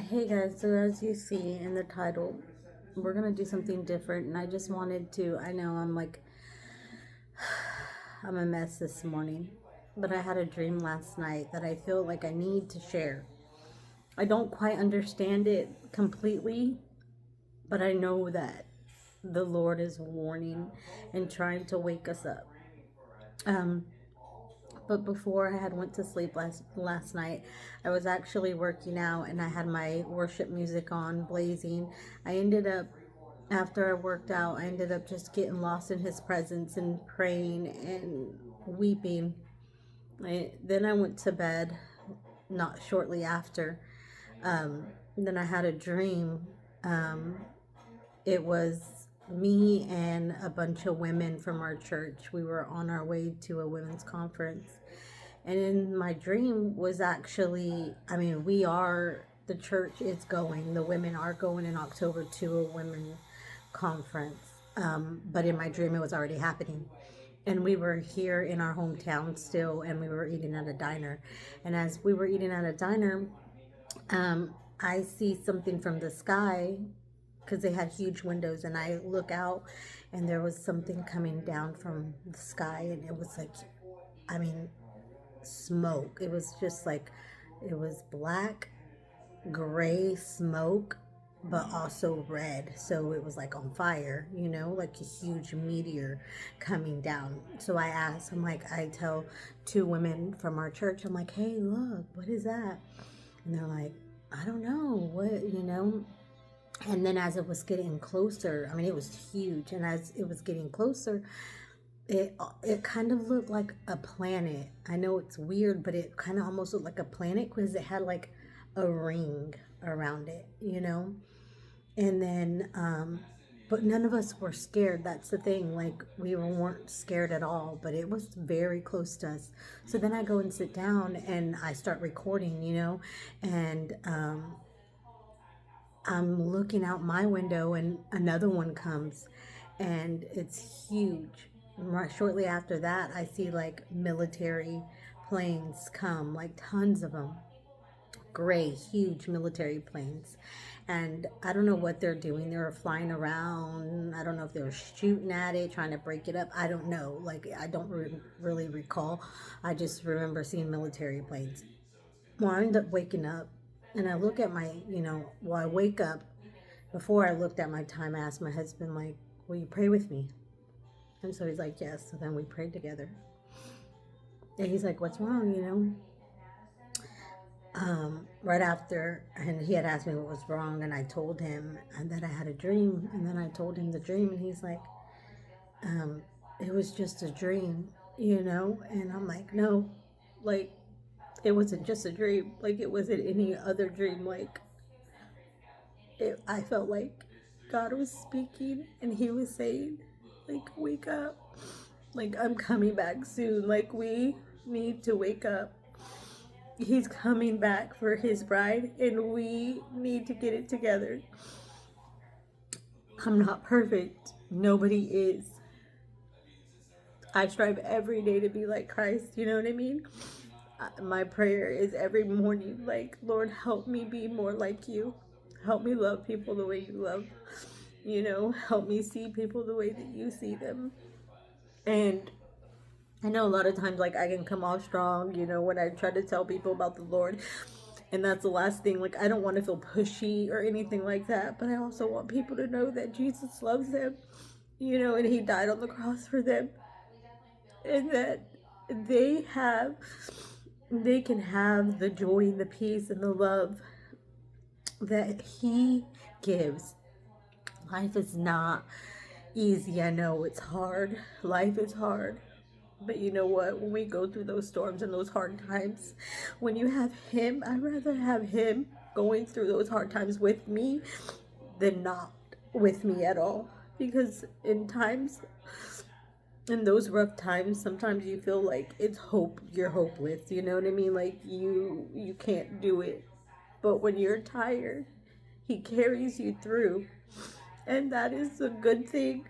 Hey guys, so as you see in the title, we're gonna do something different, and I just wanted to. I know I'm a mess this morning, but I had a dream last night that I feel like I need to share. I don't quite understand it completely, but I know that the Lord is warning and trying to wake us up. Um, but before I had went to sleep last night, I was actually working out and I had my worship music on blazing. I ended up After I worked out, I ended up just getting lost in his presence and praying and weeping. Then I went to bed not shortly after. Um, then I had a dream. Um, it was me and a bunch of women from our church. We were on our way to a women's conference. And in my dream was actually, the church is going, the women are going in October to a women conference. But in my dream, it was already happening. And we were here in our hometown still, and we were eating at a diner. And as we were eating at a diner, I see something from the sky because they had huge windows, and I look out, and there was something coming down from the sky, and it was like, I mean, smoke. It was just like, it was black, gray smoke, but also red. So it was like on fire, like a huge meteor coming down. So I tell two women from our church, I'm like, hey, look, what is that? And they're like, I don't know, what. And then as it was getting closer, it was huge. And as it was getting closer, it kind of looked like a planet. I know it's weird, but it kind of almost looked like a planet because it had like a ring around it. And then, but none of us were scared. That's the thing. Like weren't scared at all, but it was very close to us. So then I go and sit down and I start recording, and I'm looking out my window and another one comes and it's huge. Right shortly after that, I see like military planes come, like tons of them, gray, huge military planes. And I don't know what they're doing. They were flying around. I don't know if they were shooting at it, trying to break it up. I don't know. Like, I don't really recall. I just remember seeing military planes. Well, I end up waking up and I look at I wake up. Before I looked at my time, I asked my husband, like, will you pray with me? And so he's like, yes. So then we prayed together. And he's like, what's wrong? Right after, and he had asked me what was wrong, and I told him and that I had a dream, and then I told him the dream, and he's like, um, it was just a dream. And I'm like, no, like, it wasn't just a dream, like, it wasn't any other dream, like, I felt like God was speaking, and he was saying, like, wake up, like, I'm coming back soon, like, we need to wake up. He's coming back for his bride, and we need to get it together. I'm not perfect. Nobody is. I strive every day to be like Christ. You know what I mean? My prayer is every morning, like, Lord, help me be more like you. Help me love people the way you love. Help me see people the way that you see them. And I know a lot of times, like, I can come off strong, when I try to tell people about the Lord. And that's the last thing. Like, I don't want to feel pushy or anything like that. But I also want people to know that Jesus loves them, and he died on the cross for them. And that they have, they can have the joy and the peace and the love that he gives. Life is not easy. I know it's hard. Life is hard. But you know what? When we go through those storms and those hard times, when you have him, I'd rather have him going through those hard times with me than not with me at all. Because in those rough times, sometimes you feel like you're hopeless. You know what I mean? Like you can't do it. But when you're tired, he carries you through. And that is a good thing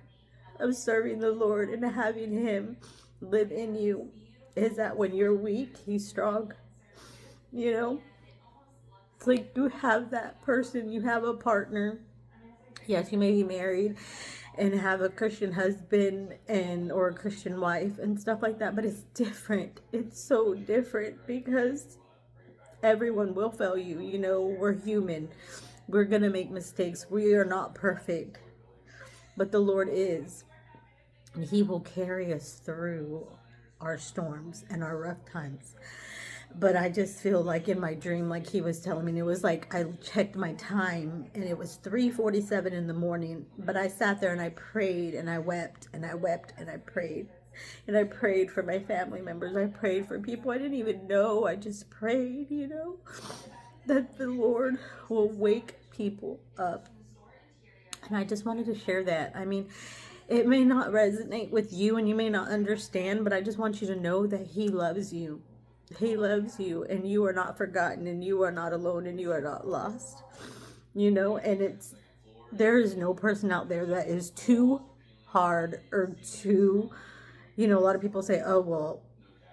of serving the Lord and having him live in you, is that when you're weak, he's strong, you know? It's like you have that person, you have a partner. Yes, you may be married and have a Christian husband and or a Christian wife and stuff like that, but it's different. It's so different because everyone will fail you. You know, we're human. We're going to make mistakes. We are not perfect, but the Lord is. And He will carry us through our storms and our rough times. But I just feel like in my dream, like he was telling me, it was like I checked my time and it was 3:47 in the morning. But I sat there and I prayed and I wept and I wept and I prayed. And I prayed for my family members. I prayed for people I didn't even know. I just prayed, you know, that the Lord will wake people up. And I just wanted to share that. I mean, it may not resonate with you and you may not understand, but I just want you to know that He loves you. He loves you and you are not forgotten and you are not alone and you are not lost. You know, and there is no person out there that is too hard or too, you know, a lot of people say, oh, well,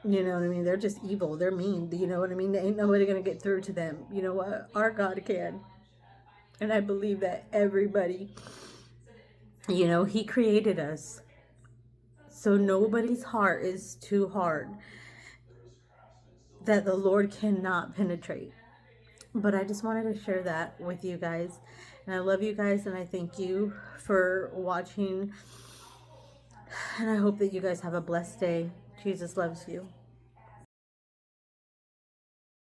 you know what I mean? They're just evil. They're mean. You know what I mean? Ain't nobody going to get through to them. You know what? Our God can. And I believe that everybody, you know, He created us. So nobody's heart is too hard that the Lord cannot penetrate. But I just wanted to share that with you guys. And I love you guys and I thank you for watching. And I hope that you guys have a blessed day. Jesus loves you.